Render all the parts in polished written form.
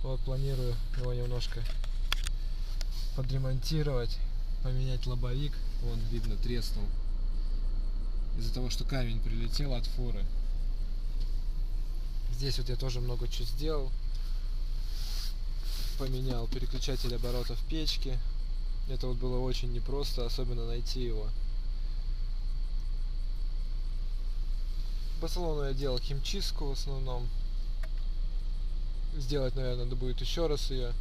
Вот планирую его немножко подремонтировать, поменять лобовик. Вон, видно, треснул. Из-за того, что камень прилетел от фуры. Здесь вот я тоже много чего сделал. Поменял переключатель оборотов печки. Это вот было очень непросто, особенно найти его. По салону я делал химчистку в основном. Сделать, наверное, надо будет еще раз ее.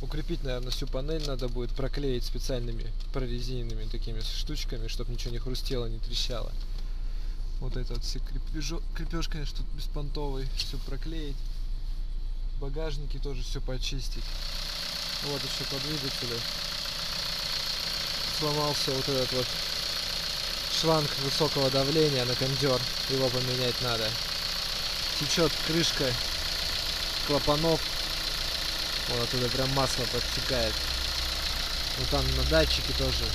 Укрепить, наверное, всю панель надо будет, проклеить специальными прорезиненными такими штучками, чтобы ничего не хрустело, не трещало. Вот это вот все крепеж, конечно, тут беспонтовый, все проклеить. Багажники тоже все почистить. Вот еще по двигателю. Сломался вот этот вот шланг высокого давления на кондер. Его поменять надо. Течет крышка клапанов. Вот оттуда прям масло подтекает. Вот там на датчике тоже.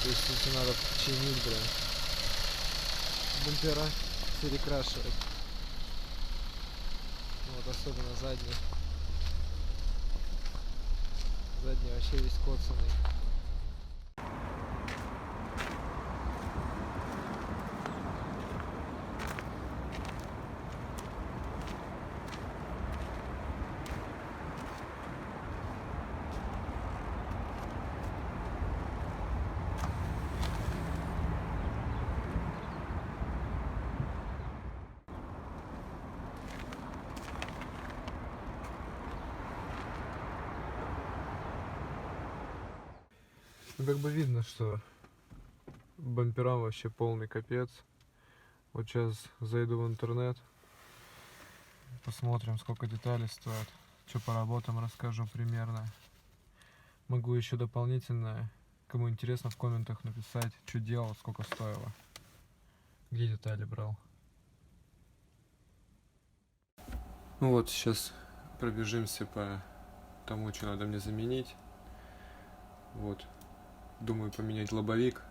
То есть если надо чинить, блин. Бампера перекрашивать. Вот особенно задний. Задний вообще весь коцанный. Ну, как бы видно, что бамперам вообще полный капец. Вот сейчас зайду в интернет, посмотрим, сколько деталей стоит. Что по работам расскажу примерно. Могу еще дополнительно, кому интересно, в комментах написать, что делал, сколько стоило. Где детали брал. Ну вот, сейчас пробежимся по тому, что надо мне заменить. Вот. Думаю поменять лобовик,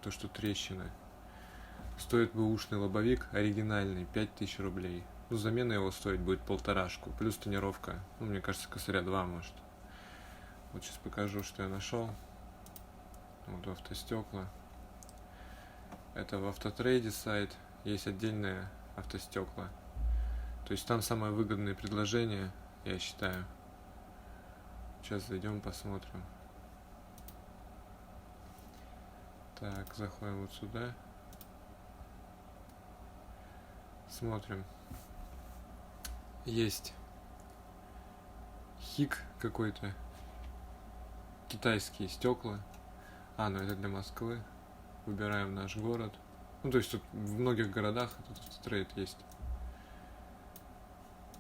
то что трещины. Стоит бэушный лобовик оригинальный 5000 рублей. Ну, замена его стоить будет 1500, плюс тонировка. Ну, мне кажется, косаря 2 может. Вот сейчас покажу, что я нашел. Вот автостекла. Это в Автотрейде сайт. Есть отдельные автостекла. То есть там самое выгодное предложение, я считаю. Сейчас зайдем, посмотрим. Так, заходим вот сюда. Смотрим. Есть хик какой-то. Китайские стекла. А, ну это для Москвы. Выбираем наш город. Ну, то есть тут в многих городах этот автотрейд есть.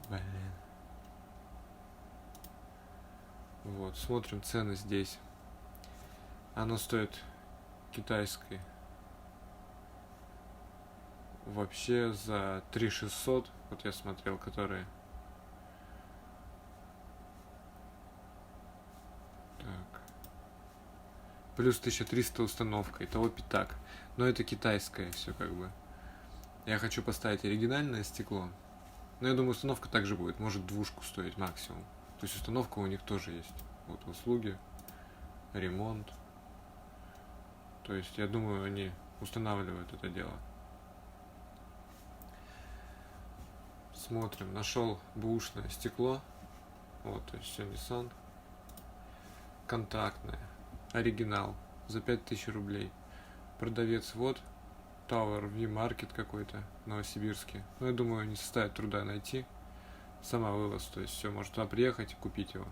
Блин. Вот, смотрим цены здесь. Оно стоит китайской вообще за 3600. Вот я смотрел, которые. Так. Плюс 1300 установка. Итого пятак. Но это китайское все как бы. Я хочу поставить оригинальное стекло. Но я думаю, установка также будет. Может двушку стоить максимум. То есть установка у них тоже есть. Вот услуги, ремонт. То есть я думаю, они устанавливают это дело. Смотрим. Нашел бэушное стекло. Вот, то есть все Nissan. Контактное. Оригинал. За 5000 рублей. Продавец вот. Tower V Market какой-то. Новосибирский. Ну, я думаю, не составит труда найти. Сама вывоз. То есть все, может туда приехать и купить его.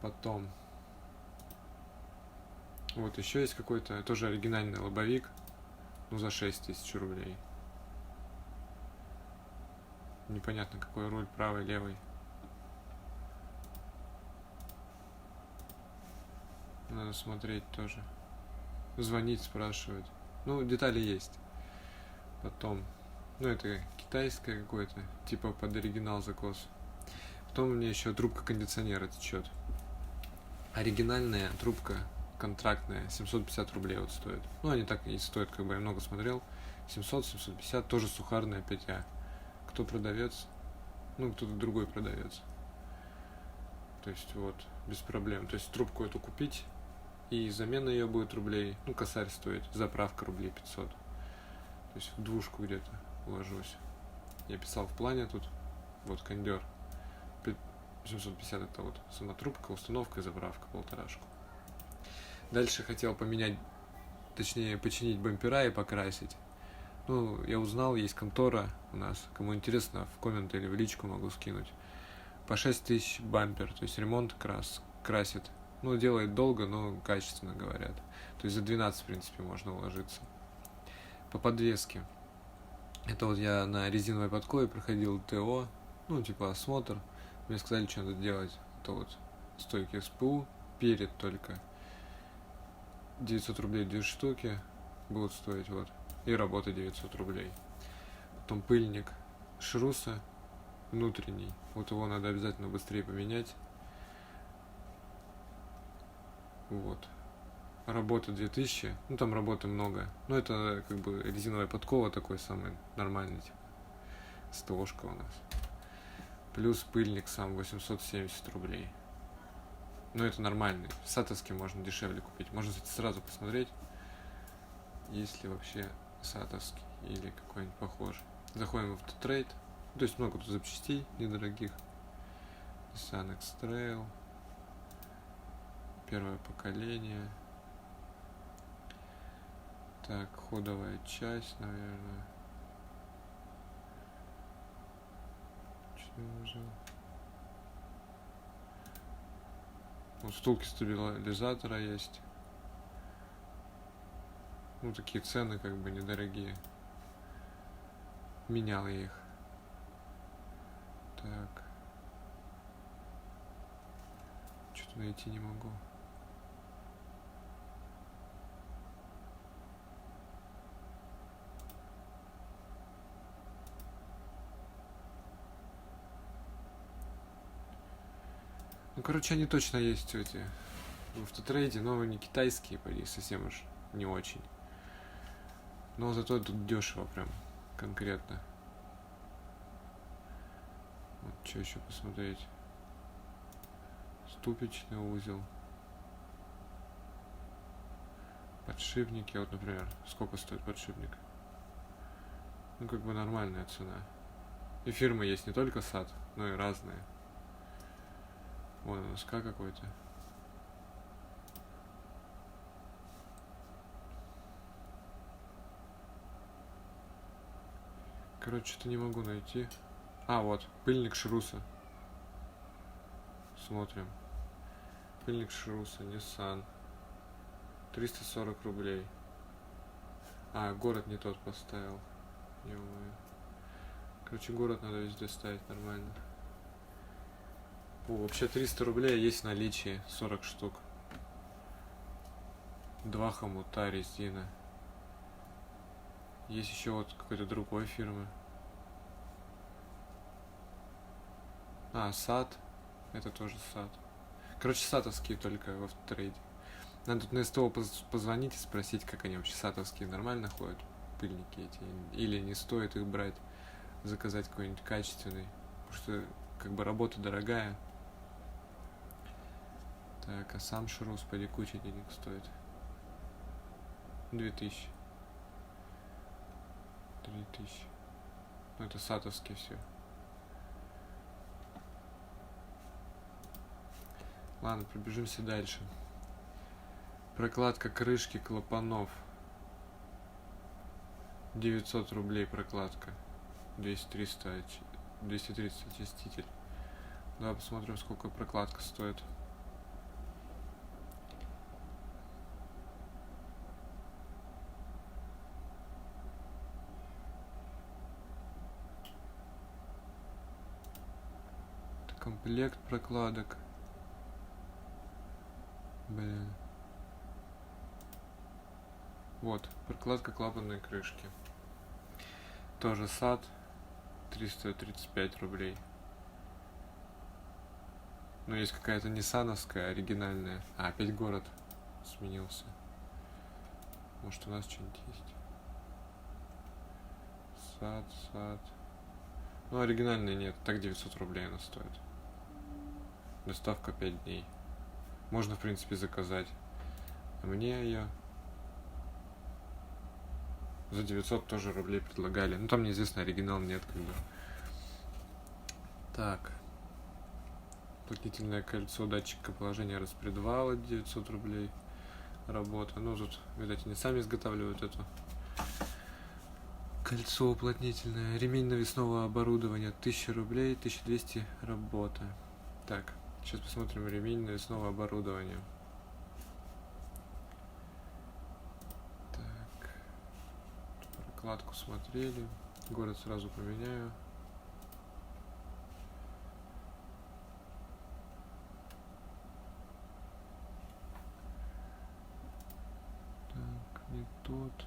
Потом. Вот еще есть какой-то тоже оригинальный лобовик. Ну, за 6000 рублей. Непонятно, какой руль, правый, левый. Надо смотреть тоже. Звонить, спрашивать. Ну, детали есть. Потом. Ну, это китайское какое-то. Типа под оригинал закос. Потом у меня еще трубка кондиционера течет. Оригинальная трубка контрактная. 750 рублей вот стоит. Ну, они так и стоят, как бы я много смотрел. 700-750. Тоже сухарная 5А. кто продавец, ну, кто-то другой продавец. То есть вот, без проблем. То есть трубку эту купить, и замена ее будет рублей, ну, косарь стоит, заправка рублей 500. То есть в двушку где-то уложусь. Я писал в плане тут, вот кондер. 750 это вот сама трубка, установка и заправка, 1,5. Дальше хотел поменять, точнее починить бампера и покрасить. Ну, я узнал, есть контора у нас, кому интересно, в комменты или в личку могу скинуть. По 6 тысяч бампер, то есть ремонт красит. Ну, делает долго, но качественно, говорят. То есть за 12, в принципе, можно уложиться. По подвеске. Это вот я на резиновой подкове проходил ТО, ну, типа осмотр. Мне сказали, что надо делать. Это вот стойки СПУ, перед только. 900 рублей 2 штуки будут стоить, вот. И работа 900 рублей. Потом пыльник Шруса внутренний. Вот его надо обязательно быстрее поменять. Вот. Работа 2000. Ну, там работы много. Ну, это как бы резиновая подкова такой самый нормальный, типа. СТОшка у нас. Плюс пыльник сам 870 рублей. Ну, это нормальный. В Сатовске можно дешевле купить. Можно, кстати, сразу посмотреть, есть ли вообще Сатовский или какой-нибудь похожий. Заходим в автотрейд. То есть много тут запчастей недорогих. Nissan X-Trail. Первое поколение. Так, ходовая часть, наверное. Что я нажал? Вот встулки стабилизатора есть. Ну, такие цены как бы недорогие. Менял я их. Так. Что-то найти не могу. Ну, короче, они точно есть эти в автотрейде, но они китайские, поди, совсем уж не очень. Но зато тут дешево прям, конкретно. Вот, что еще посмотреть. Ступичный узел. Подшипники, вот, например, сколько стоит подшипник? Ну, как бы нормальная цена. И фирмы есть не только САТ, но и разные. Вон НСК какой-то. Короче, что-то не могу найти. А, вот, пыльник Шруса. Смотрим. Пыльник Шруса, Nissan. 340 рублей. А, город не тот поставил. Ё-моё. Короче, город надо везде ставить нормально. О, вообще 300 рублей есть в наличии, 40 штук. 2 хомута, резина. Есть еще вот какой-то другой фирмы. А, САТ. Это тоже САТ. Короче, сатовские только в автотрейде. Надо тут на СТО позвонить и спросить, как они вообще сатовские нормально ходят, пыльники эти. Или не стоит их брать, заказать какой-нибудь качественный. Потому что как бы работа дорогая. Так, а сам Шрус, поди, куча денег стоит. 2000. 3000. Ну, это сатовские все. Ладно, пробежимся дальше. Прокладка крышки клапанов. 900 рублей прокладка. 230 очиститель. Давай посмотрим, сколько прокладка стоит. Это комплект прокладок. Блин. Вот, прокладка клапанной крышки. Тоже САТ. 335 рублей. Но есть какая-то ниссановская, оригинальная. А, опять город сменился. Может, у нас что-нибудь есть? САТ. Ну, оригинальной нет. Так 900 рублей она стоит. Доставка 5 дней. Можно, в принципе, заказать. А мне ее за 900 тоже рублей предлагали. Ну, там неизвестно, оригинал нет, как бы. Так. Уплотнительное кольцо датчика положения распредвала 900 рублей. Работа. Ну, тут, видать, они сами изготавливают это. Кольцо уплотнительное. Ремень навесного оборудования 1000 рублей, 1200 работа. Так, сейчас посмотрим ремень навесного оборудования. Так. Прокладку смотрели. Город сразу поменяю. Так, не тот.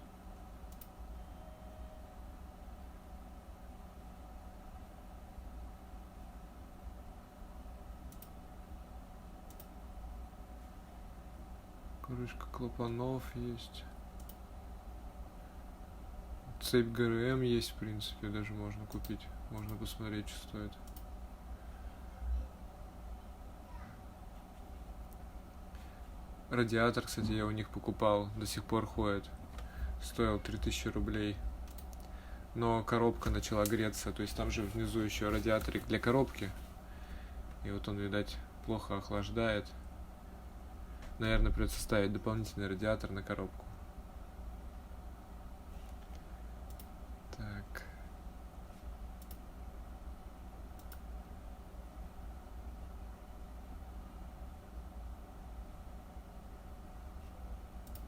Крышка клапанов есть. Цепь ГРМ есть, в принципе, даже можно купить. Можно посмотреть, что стоит. Радиатор, кстати, я у них покупал, до сих пор ходит. Стоил 3000 рублей. Но коробка начала греться, то есть там же внизу еще радиаторик для коробки. И вот он, видать, плохо охлаждает. Наверное, придется ставить дополнительный радиатор на коробку. Так.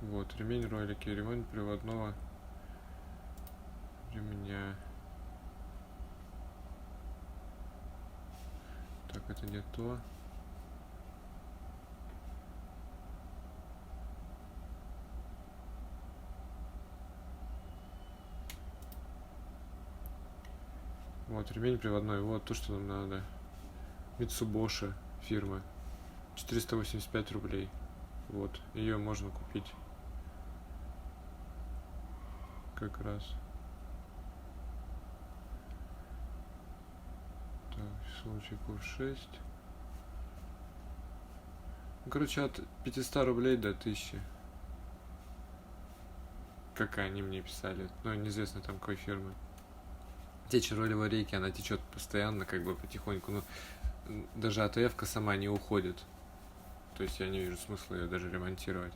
Вот, ремень ролики, ремонт приводного ремня. Так, это не то. Вот, ремень приводной, вот то, что нам надо. Mitsubishi фирмы. 485 рублей. Вот, ее можно купить. Как раз. Так, случай курс 6. Ну, короче, от 500 рублей до 1000. Как они мне писали. Ну, неизвестно там какой фирмы. Течь ролевой рейки, она течет постоянно, как бы потихоньку. Но даже АТФ-ка сама не уходит. То есть я не вижу смысла ее даже ремонтировать.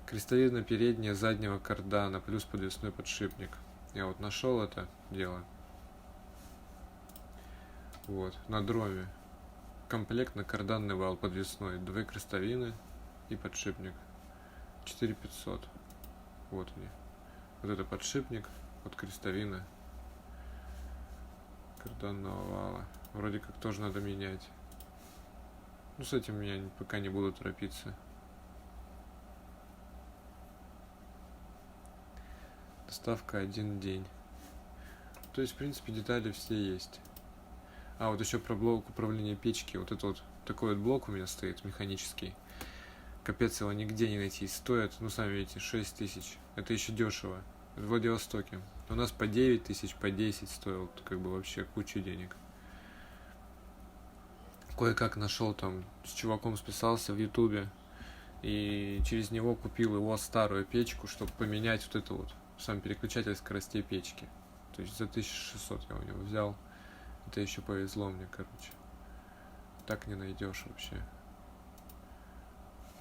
Крестовина передняя заднего кардана плюс подвесной подшипник. Я вот нашел это дело. Вот, на дроме. Комплект на карданный вал подвесной. 2 крестовины и подшипник. 4500. Вот они. Вот это подшипник, вот крестовина карданного вала. Вроде как тоже надо менять. Ну, с этим я пока не буду торопиться. Доставка 1 день. То есть, в принципе, детали все есть. А, вот еще про блок управления печки. Вот это вот такой вот блок у меня стоит, механический. Капец, его нигде не найти. Стоит, ну, сами видите, 6000. Это еще дешево. В Владивостоке. У нас по 9000, по 10 стоил. Как бы вообще кучу денег. Кое-как нашел там, с чуваком списался в Ютубе. И через него купил его старую печку, чтобы поменять вот это вот. Сам переключатель скоростей печки. То есть за 1600 я у него взял. Это еще повезло мне, короче. Так не найдешь вообще.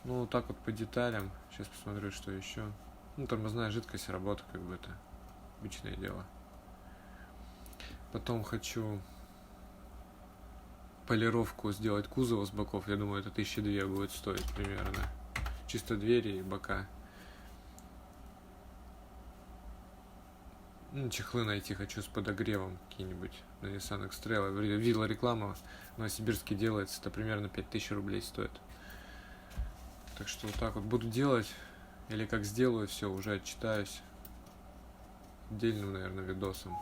Ну, вот так вот по деталям. Сейчас посмотрю, что еще. Ну, тормозная жидкость, работа, как бы это обычное дело. Потом хочу полировку сделать кузова с боков. Я думаю, это 1002 будет стоить примерно. Чисто двери и бока. Ну, чехлы найти хочу с подогревом какие-нибудь на Nissan X-Trail. Видела рекламу, в Новосибирске делается, это примерно 5000 рублей стоит. Так что вот так вот буду делать. Или как сделаю, все, уже отчитаюсь отдельным, наверное, видосом.